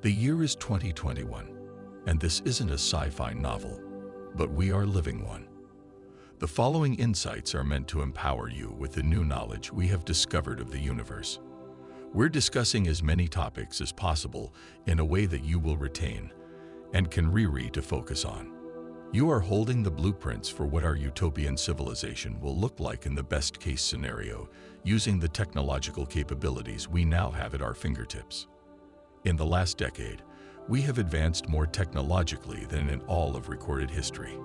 The year is 2021, and this isn't a sci-fi novel, but we are living one. The following insights are meant to empower you with the new knowledge we have discovered of the universe. We're discussing as many topics as possible in a way that you will retain and can reread to focus on. You are holding the blueprints for what our utopian civilization will look like in the best-case scenario, using the technological capabilities we now have at our fingertips. In the last decade, we have advanced more technologically than in all of recorded history.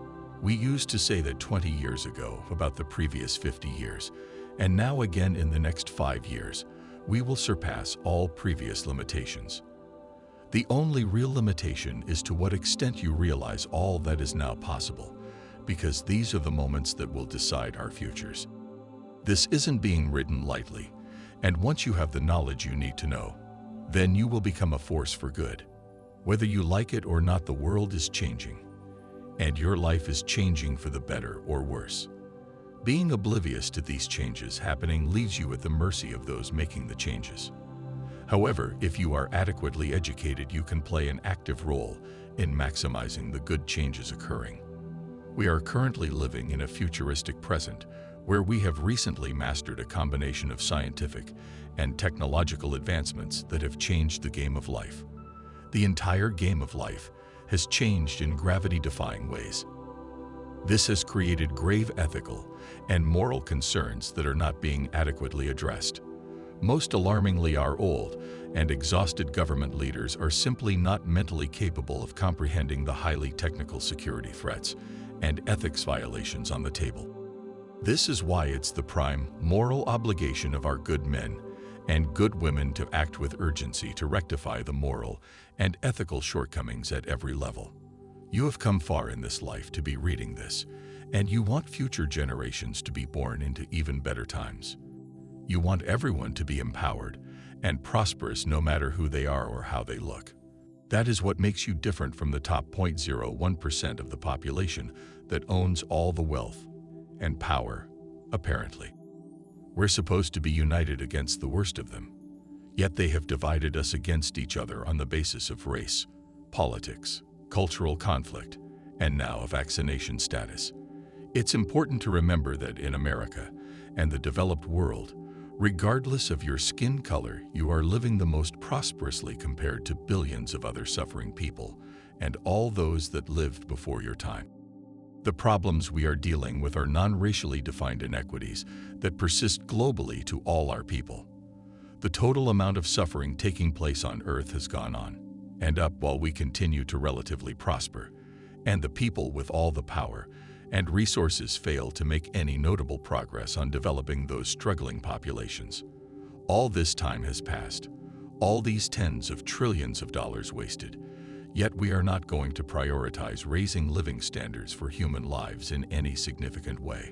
We used to say that 20 years ago about the previous 50 years, and now again in the next 5 years, we will surpass all previous limitations. The only real limitation is to what extent you realize all that is now possible, because these are the moments that will decide our futures. This isn't being written lightly, and once you have the knowledge you need to know, then you will become a force for good. Whether you like it or not, the world is changing, and your life is changing for the better or worse. Being oblivious to these changes happening leaves you at the mercy of those making the changes. However, if you are adequately educated, you can play an active role in maximizing the good changes occurring. We are currently living in a futuristic present where we have recently mastered a combination of scientific and technological advancements that have changed the game of life. The entire game of life has changed in gravity-defying ways. This has created grave ethical and moral concerns that are not being adequately addressed. Most alarmingly, our old and exhausted government leaders are simply not mentally capable of comprehending the highly technical security threats and ethics violations on the table. This is why it's the prime moral obligation of our good men and good women to act with urgency to rectify the moral and ethical shortcomings at every level. You have come far in this life to be reading this, and you want future generations to be born into even better times. You want everyone to be empowered and prosperous no matter who they are or how they look. That is what makes you different from the top 0.01% of the population that owns all the wealth and power, apparently. We're supposed to be united against the worst of them, yet they have divided us against each other on the basis of race, politics, cultural conflict, and now of vaccination status. It's important to remember that in America and the developed world, regardless of your skin color, you are living the most prosperously compared to billions of other suffering people and all those that lived before your time. The problems we are dealing with are non-racially defined inequities that persist globally to all our people. The total amount of suffering taking place on Earth has gone on and up while we continue to relatively prosper, and the people with all the power and resources fail to make any notable progress on developing those struggling populations. All this time has passed, all these tens of trillions of dollars wasted, yet we are not going to prioritize raising living standards for human lives in any significant way.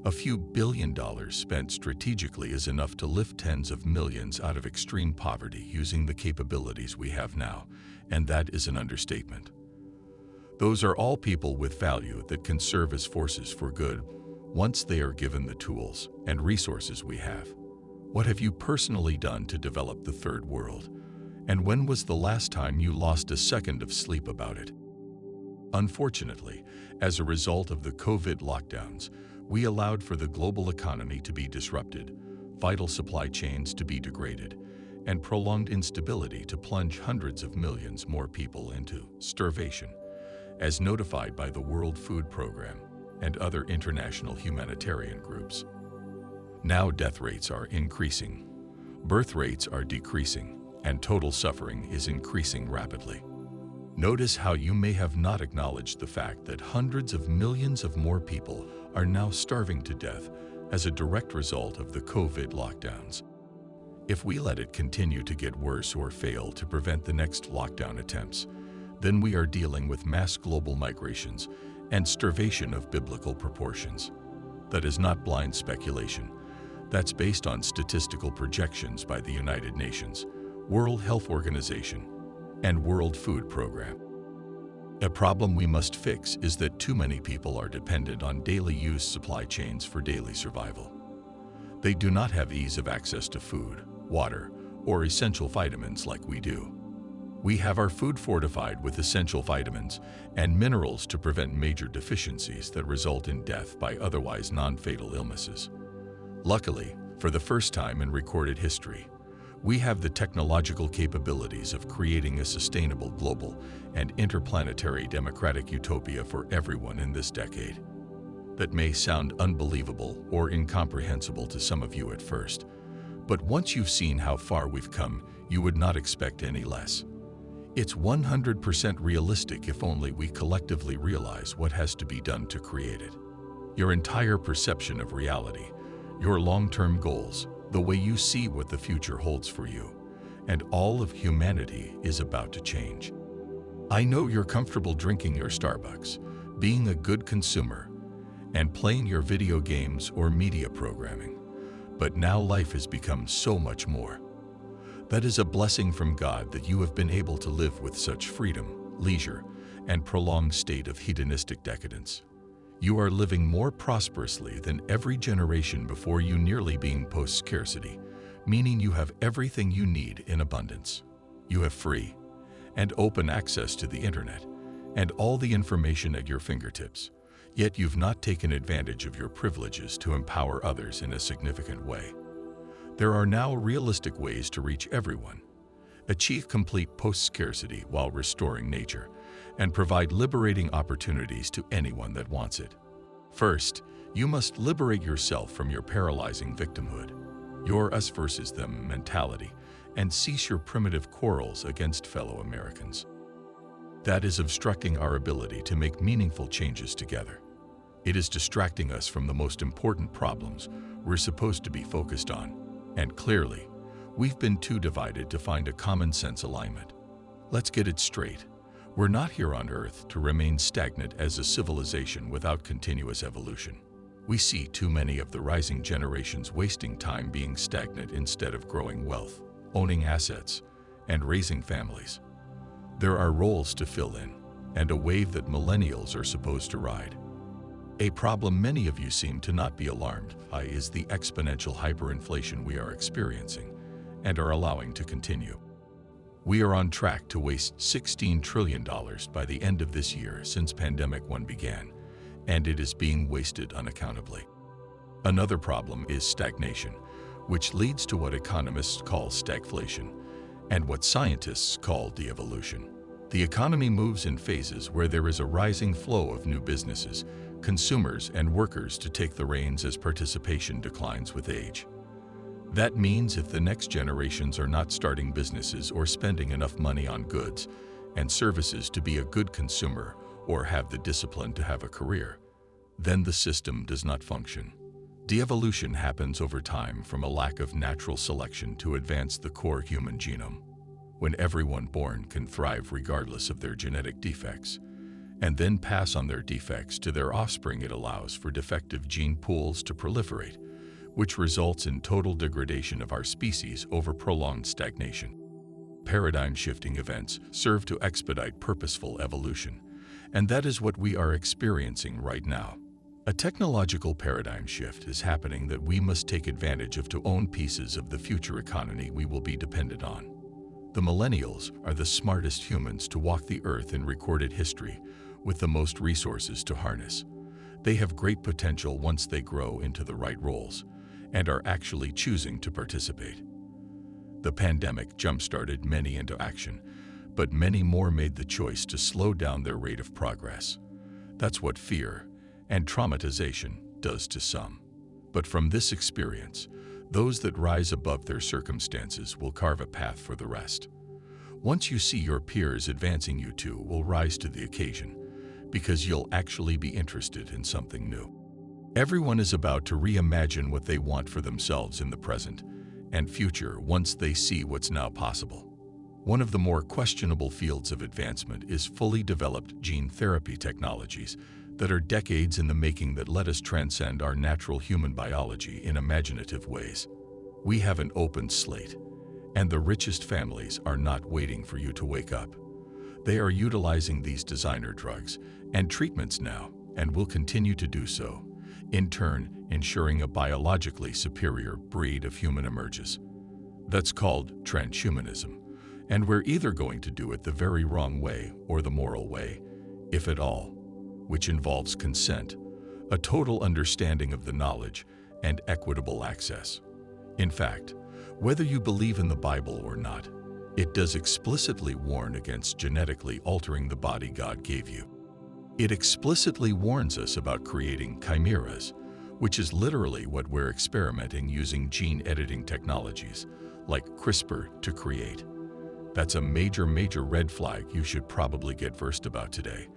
A few $1 billion spent strategically is enough to lift tens of millions out of extreme poverty using the capabilities we have now, and that is an understatement. Those are all people with value that can serve as forces for good once they are given the tools and resources we have. What have you personally done to develop the third world? And when was the last time you lost a second of sleep about it? Unfortunately, as a result of the COVID lockdowns, we allowed for the global economy to be disrupted, vital supply chains to be degraded, and prolonged instability to plunge hundreds of millions more people into starvation, as notified by the World Food Program and other international humanitarian groups. Now death rates are increasing, birth rates are decreasing, and total suffering is increasing rapidly. Notice how you may have not acknowledged the fact that hundreds of millions of more people are now starving to death as a direct result of the COVID lockdowns. If we let it continue to get worse or fail to prevent the next lockdown attempts, then we are dealing with mass global migrations and starvation of biblical proportions. That is not blind speculation. That's based on statistical projections by the United Nations, World Health Organization, and World Food Program. A problem we must fix is that too many people are dependent on daily use supply chains for daily survival. They do not have ease of access to food, water, or essential vitamins like we do. We have our food fortified with essential vitamins and minerals to prevent major deficiencies that result in death by otherwise non-fatal illnesses. Luckily, for the first time in recorded history, we have the technological capabilities of creating a sustainable global and interplanetary democratic utopia for everyone in this decade. That may sound unbelievable or incomprehensible to some of you at first, but once you've seen how far we've come, you would not expect any less. It's 100% realistic if only we collectively realize what has to be done to create it. Your entire perception of reality, your long-term goals, the way you see what the future holds for you, and all of humanity is about to change. I know you're comfortable drinking your Starbucks, being a good consumer, and playing your video games or media programming, but now life has become so much more. That is a blessing from God that you have been able to live with such freedom, leisure, and prolonged state of hedonistic decadence. You are living more prosperously than every generation before you, nearly being post-scarcity, meaning you have everything you need in abundance. You have free and open access to the internet and all the information at your fingertips, yet you've not taken advantage of your privileges to empower others in a significant way. There are now realistic ways to reach everyone, achieve complete post-scarcity while restoring nature, and provide liberating opportunities to anyone that wants it. First, you must liberate yourself from your paralyzing victimhood, your us versus them mentality, and cease your primitive quarrels against fellow Americans. That is obstructing our ability to make meaningful changes together. It is distracting us from the most important problems we're supposed to be focused on. And clearly, we've been too divided to find a common sense alignment. Let's get it straight. We're not here on Earth to remain stagnant as a civilization without continuous evolution. We see too many of the rising generations wasting time being stagnant instead of growing wealth, owning assets, and raising families. There are roles to fill in, and a wave that millennials are supposed to ride. A problem many of you seem to not be alarmed by is the exponential hyperinflation we are experiencing and are allowing to continue. We are on track to waste $16 trillion by the end of this year since Pandemic 1 began, and it is being wasted unaccountably. Another problem is stagnation, which leads to what economists call stagflation and what scientists call de-evolution. The economy moves in phases where there is a rising flow of new businesses, consumers, and workers to take the reins as participation declines with age. That means if the next generations are not starting businesses or spending enough money on goods and services to be a good consumer or have the discipline to have a career, then the system does not function. De-evolution happens over time from a lack of natural selection to advance the core human genome. When everyone born can thrive regardless of their genetic defects, and then pass on their defects to their offspring, it allows for defective gene pools to proliferate, which results in total degradation of our species over prolonged stagnation. Paradigm-shifting events serve to expedite purposeful evolution, and that is what we are experiencing right now. A technological paradigm shift is happening that we must take advantage of to own pieces of the future economy we will be dependent on. The millennials are the smartest humans to walk the earth in recorded history, with the most resources to harness. They have great potential once they grow into the right roles and are actually choosing to participate. The pandemic jump-started many into action, but many more made the choice to slow down their rate of progress. That's what fear and traumatization does to some. But from this experience, those that rise above their circumstances will carve a path for the rest. Once you see your peers advancing, you too will rise to the occasion, because you'll actually be interested in something new. Everyone is about to reimagine what they want for themselves in the present and future once they see what's now possible. One of the more questionable fields of advancement is fully developed gene therapy technologies that are decades in the making that let us transcend our natural human biology in imaginative ways. We have an open slate, and the richest families are not waiting for you to wake up. They are utilizing these designer drugs and treatments now and will continue to do so, in turn ensuring a biologically superior breed of human emerges. That's called transhumanism, And we're either going to do it the very wrong way or the moral way, if at all, which involves consent, a total understanding of the knowledge, and equitable access. In fact, whether you believe in the Bible or not, it does explicitly warn against genetically altering the body God gave you. It explicitly warns us about creating chimeras, which is literally what we're experimenting using gene editing technologies, like CRISPR, to create. That's a major red flag you should probably get versed about today,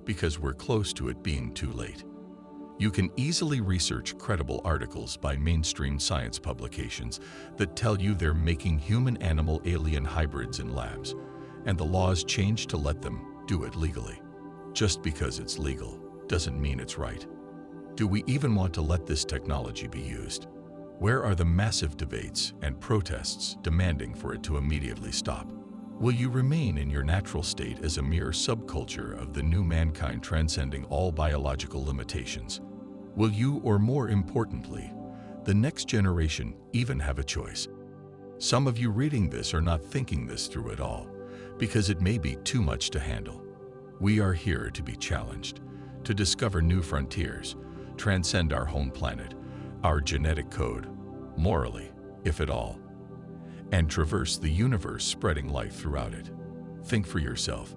because we're close to it being too late. You can easily research credible articles by mainstream science publications that tell you they're making human-animal alien hybrids in labs, and the laws change to let them do it legally. Just because it's legal doesn't mean it's right. Do we even want to let this technology be used? Where are the massive debates and protests demanding for it to immediately stop? Will you remain in your natural state as a mere subculture of the new mankind transcending all biological limitations? Will you, or more importantly, the next generation, even have a choice? Some of you reading this are not thinking this through at all, because it may be too much to handle. We are here to be challenged, to discover new frontiers, transcend our home planet, our genetic code, morally, if at all, and traverse the universe, spreading life throughout it. Think for yourself.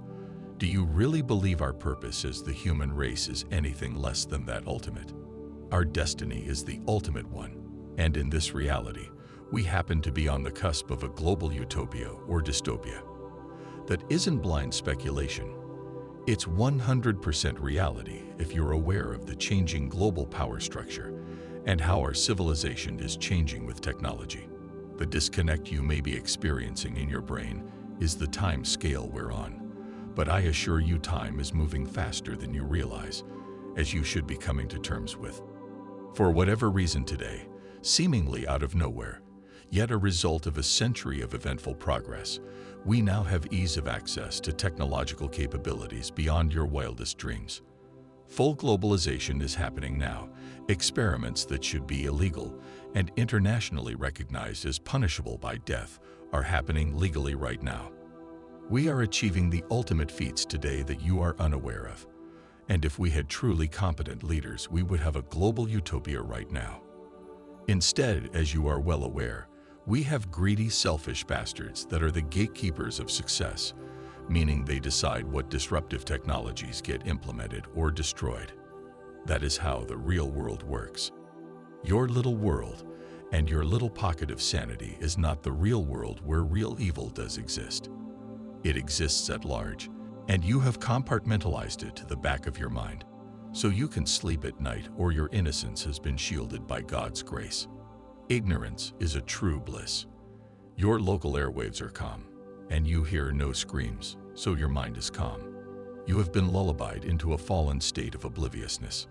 Do you really believe our purpose as the human race is anything less than that ultimate? Our destiny is the ultimate one, and in this reality, we happen to be on the cusp of a global utopia or dystopia. That isn't blind speculation. It's 100% reality if you're aware of the changing global power structure and how our civilization is changing with technology. The disconnect you may be experiencing in your brain is the time scale we're on. But I assure you, time is moving faster than you realize, as you should be coming to terms with. For whatever reason today, seemingly out of nowhere, yet a result of a century of eventful progress, we now have ease of access to technological capabilities beyond your wildest dreams. Full globalization is happening now. Experiments that should be illegal and internationally recognized as punishable by death are happening legally right now. We are achieving the ultimate feats today that you are unaware of. And if we had truly competent leaders, we would have a global utopia right now. Instead, as you are well aware, we have greedy, selfish bastards that are the gatekeepers of success, meaning they decide what disruptive technologies get implemented or destroyed. That is how the real world works. Your little world and your little pocket of sanity is not the real world where real evil does exist. It exists at large, and you have compartmentalized it to the back of your mind, so you can sleep at night, or your innocence has been shielded by God's grace. Ignorance is a true bliss. Your local airwaves are calm, and you hear no screams, so your mind is calm. You have been lullabied into a fallen state of obliviousness.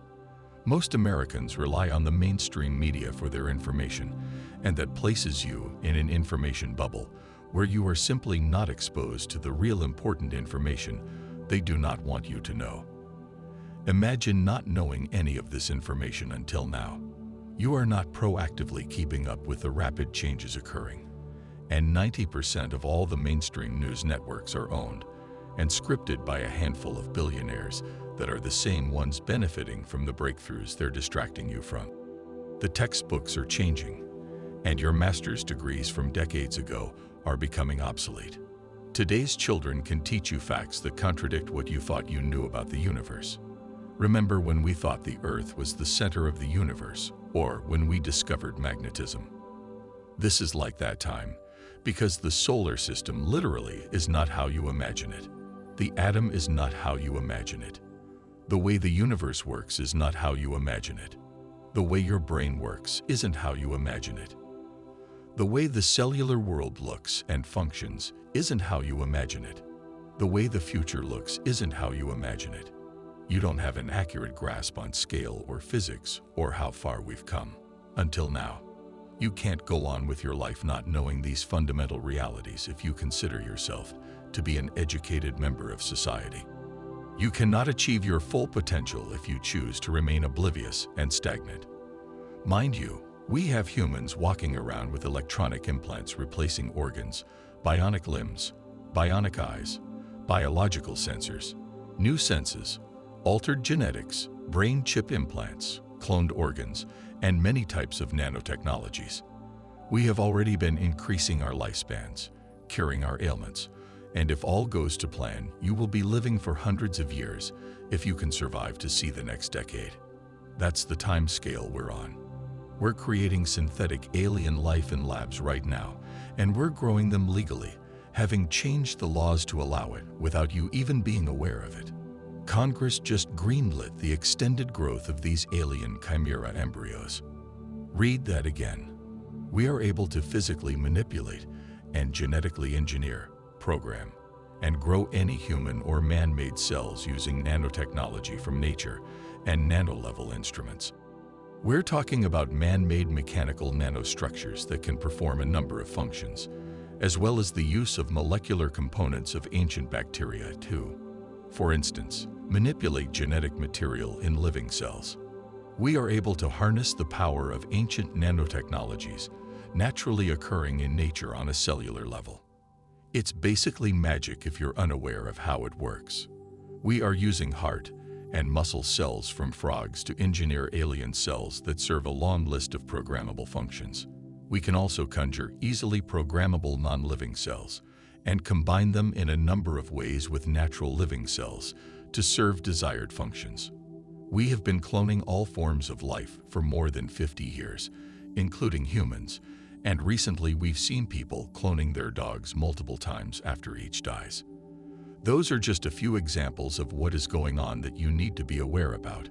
Most Americans rely on the mainstream media for their information, and that places you in an information bubble where you are simply not exposed to the real important information they do not want you to know. Imagine not knowing any of this information until now. You are not proactively keeping up with the rapid changes occurring, and 90% of all the mainstream news networks are owned and scripted by a handful of billionaires that are the same ones benefiting from the breakthroughs they're distracting you from. The textbooks are changing, and your master's degrees from decades ago are becoming obsolete. Today's children can teach you facts that contradict what you thought you knew about the universe. Remember when we thought the Earth was the center of the universe, or when we discovered magnetism? This is like that time, because the solar system literally is not how you imagine it. The atom is not how you imagine it. The way the universe works is not how you imagine it. The way your brain works isn't how you imagine it. The way the cellular world looks and functions isn't how you imagine it. The way the future looks isn't how you imagine it. You don't have an accurate grasp on scale or physics or how far we've come. Until now, you can't go on with your life not knowing these fundamental realities if you consider yourself to be an educated member of society. You cannot achieve your full potential if you choose to remain oblivious and stagnant. Mind you, we have humans walking around with electronic implants replacing organs, bionic limbs, bionic eyes, biological sensors, new senses, altered genetics, brain chip implants, cloned organs, and many types of nanotechnologies. We have already been increasing our lifespans, curing our ailments, and if all goes to plan, you will be living for hundreds of years if you can survive to see the next decade. That's the time scale we're on. We're creating synthetic alien life in labs right now, and we're growing them legally, having changed the laws to allow it without you even being aware of it. Congress just greenlit the extended growth of these alien chimera embryos. Read that again. We are able to physically manipulate and genetically engineer, program, and grow any human or man-made cells using nanotechnology from nature and nano-level instruments. We're talking about man-made mechanical nanostructures that can perform a number of functions, as well as the use of molecular components of ancient bacteria too. For instance, manipulate genetic material in living cells. We are able to harness the power of ancient nanotechnologies naturally occurring in nature on a cellular level. It's basically magic if you're unaware of how it works. We are using heart and muscle cells from frogs to engineer alien cells that serve a long list of programmable functions. We can also conjure easily programmable non-living cells and combine them in a number of ways with natural living cells to serve desired functions. We have been cloning all forms of life for more than 50 years, including humans, and recently we've seen people cloning their dogs multiple times after each dies. Those are just a few examples of what is going on that you need to be aware about,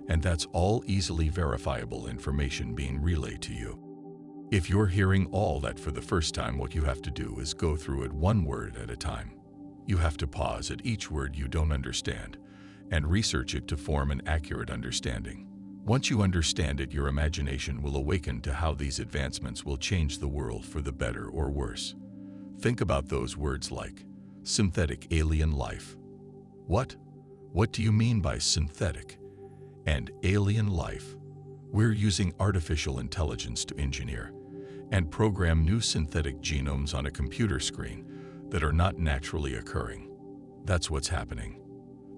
and that's all easily verifiable information being relayed to you. If you're hearing all that for the first time, what you have to do is go through it one word at a time. You have to pause at each word you don't understand and research it to form an accurate understanding. Once you understand it, your imagination will awaken to how these advancements will change the world for the better or worse. Think about those words like synthetic alien life. What do you mean by synthetic and alien life? We're using artificial intelligence to engineer and program new synthetic genomes on a computer screen that are not naturally occurring. That's what's happening.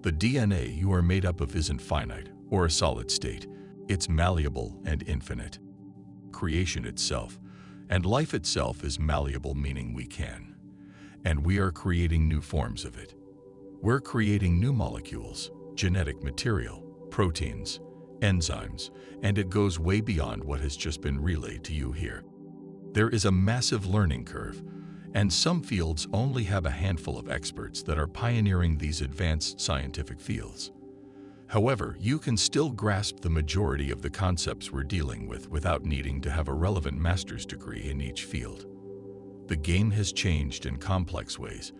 The DNA you are made up of isn't finite or a solid state. It's malleable and infinite. Creation itself and life itself is malleable, meaning we can. And we are creating new forms of it. We're creating new molecules, genetic material, proteins, enzymes, and it goes way beyond what has just been relayed to you here. There is a massive learning curve, and some fields only have a handful of experts that are pioneering these advanced scientific fields. However, you can still grasp the majority of the concepts we're dealing with without needing to have a relevant master's degree in each field. The game has changed in complex ways,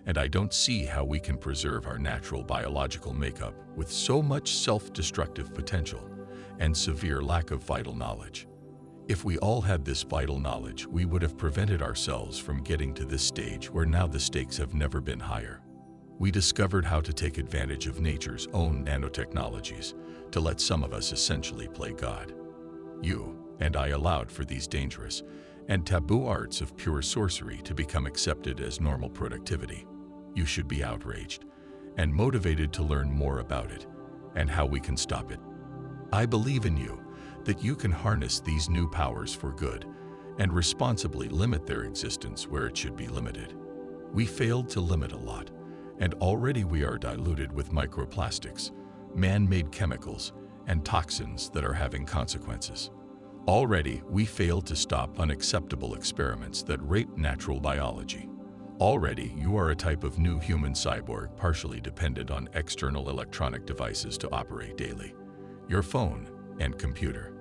and I don't see how we can preserve our natural biological makeup with so much self-destructive potential and severe lack of vital knowledge. If we all had this vital knowledge, we would have prevented ourselves from getting to this stage where now the stakes have never been higher. We discovered how to take advantage of nature's own nanotechnologies to let some of us essentially play God. You and I allowed for these dangerous and taboo arts of pure sorcery to become accepted as normal productivity. You should be outraged and motivated to learn more about it and how we can stop it. I believe in you that you can harness these new powers for good and responsibly limit their existence where it should be limited. We failed to limit a lot, and already we are diluted with microplastics, man-made chemicals, and toxins that are having consequences. Already, we failed to stop unacceptable experiments that rape natural biology. Already, you are a type of new human cyborg partially dependent on external electronic devices to operate daily. Your phone and computer.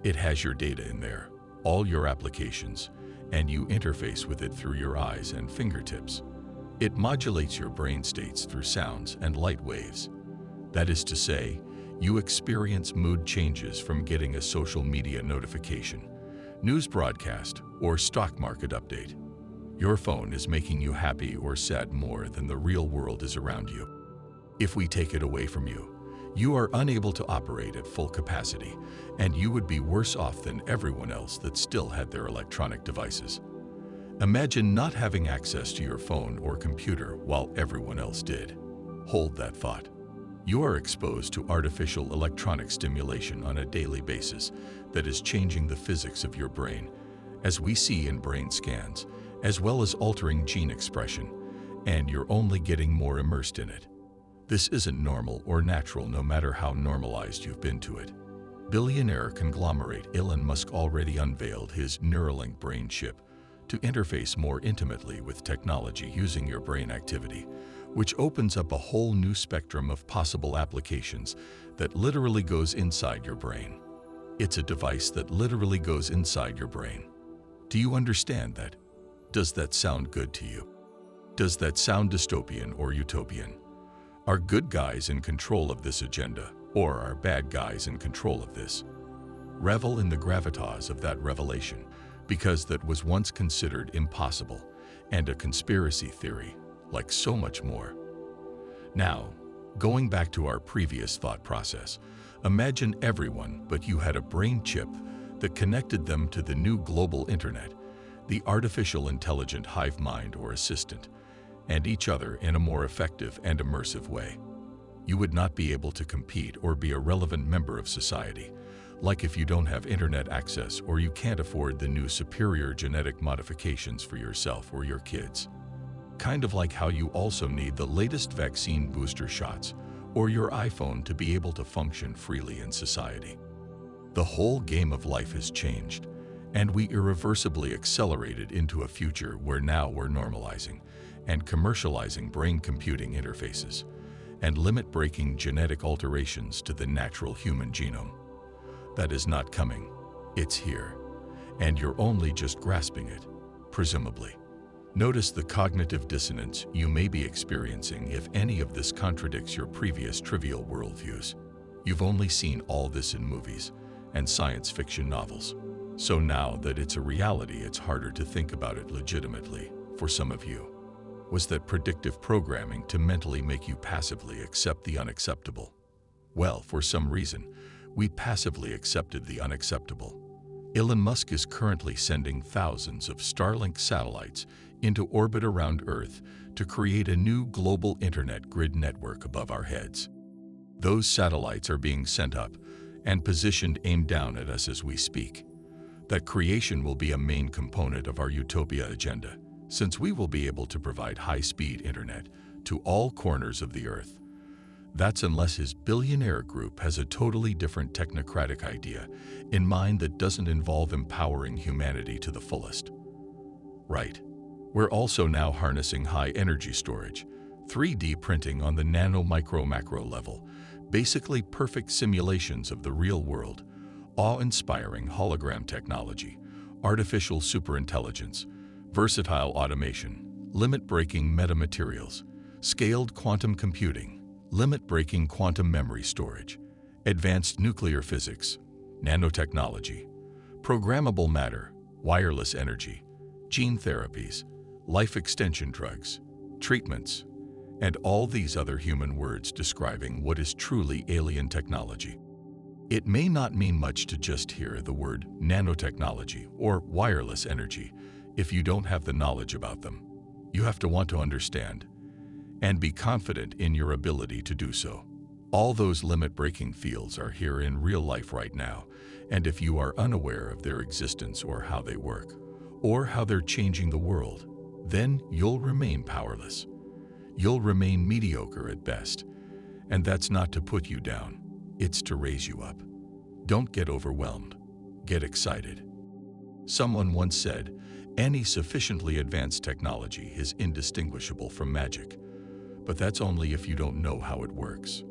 It has your data in there, all your applications, and you interface with it through your eyes and fingertips. It modulates your brain states through sounds and light waves. That is to say, you experience mood changes from getting a social media notification, news broadcast, or stock market update. Your phone is making you happy or sad more than the real world is around you. If we take it away from you, you are unable to operate at full capacity, and you would be worse off than everyone else that still had their electronic devices. Imagine not having access to your phone or computer while everyone else did. Hold that thought. You are exposed to artificial electronic stimulation on a daily basis that is changing the physics of your brain, as we see in brain scans, as well as altering gene expression, and you're only getting more immersed in it. This isn't normal or natural, no matter how normalized you've been to it. Billionaire conglomerate Elon Musk already unveiled his Neuralink brain chip to interface more intimately with technology using your brain activity, which opens up a whole new spectrum of possible applications that literally goes inside your brain. It's a device that literally goes inside your brain. Do you understand that? Does that sound good to you? Does that sound dystopian or utopian? Are good guys in control of this agenda, or are bad guys in control of this? Revel in the gravitas of that revelation, because that was once considered impossible and a conspiracy theory, like so much more. Now, going back to our previous thought process, imagine everyone but you had a brain chip that connected them to the new global internet, the artificial intelligent hive mind or assistant, and each other in a more effective and immersive way. You would not be able to compete or be a relevant member of society, like if you don't have internet access or you can't afford the new superior genetic modifications for yourself or your kids. Kind of like how you also need the latest vaccine booster shots or your iPhone to be able to function freely in society. The whole game of life has changed, and we irreversibly accelerated into a future where now we're normalizing and commercializing brain computing interfaces and limit-breaking genetic alterations to the natural human genome. That is not coming. It's here. And you're only just grasping it, presumably. Notice the cognitive dissonance you may be experiencing if any of this contradicts your previous trivial worldviews. You've only seen all this in movies and science fiction novels. So now that it's a reality, it's harder to think about it legitimately for some of you. Was that predictive programming to mentally make you passively accept the unacceptable? Well, for some reason, we passively accepted the unacceptable. Elon Musk is currently sending thousands of Starlink satellites into orbit around Earth to create a new global internet grid network above our heads. Those satellites are being sent up and positioned aimed down at us as we speak. That creation will be a main component of our Utopia agenda, since we will be able to provide high-speed internet to all corners of the Earth. That's unless his billionaire group has a totally different technocratic idea in mind that doesn't involve empowering humanity to the fullest. Right. We're also now harnessing high-energy storage, 3D printing on the nano-micro-macro level, basically perfect simulations of the real world, awe-inspiring hologram technology, artificial superintelligence, versatile automation, limit-breaking metamaterials, scaled quantum computing, limit-breaking quantum memory storage, advanced nuclear physics, nanotechnology, programmable matter, wireless energy, gene therapies, life extension drugs, treatments, and all these other human words describing what is truly alien technology. It may not mean much to just hear the word nanotechnology or wireless energy if you don't have the knowledge about them. You have to want to understand and be confident in your ability to do so. All those limit-breaking fields are here in real life right now, and if you are unaware of their existence or how they work, or how they're changing the world, then you'll remain powerless. You'll remain mediocre at best, and that's not to put you down, it's to raise you up. Don't get overwhelmed, get excited. Someone once said, any sufficiently advanced technology is indistinguishable from magic, but that's only if you don't know how it works.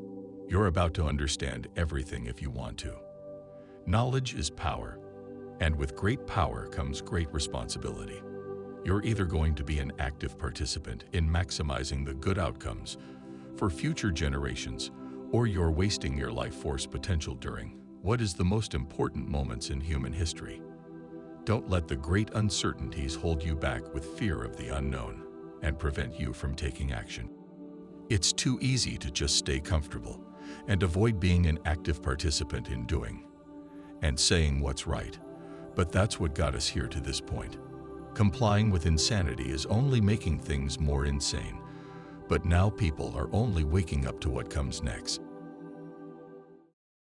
You're about to understand everything if you want to. Knowledge is power, and with great power comes great responsibility. You're either going to be an active participant in maximizing the good outcomes for future generations, or you're wasting your life force potential during what is the most important moments in human history. Don't let the great uncertainties hold you back with fear of the unknown and prevent you from taking action. It's too easy to just stay comfortable and avoid being an active participant in doing and saying what's right, but that's what got us here to this point. Complying with insanity is only making things more insane. But now people are only waking up to what comes next.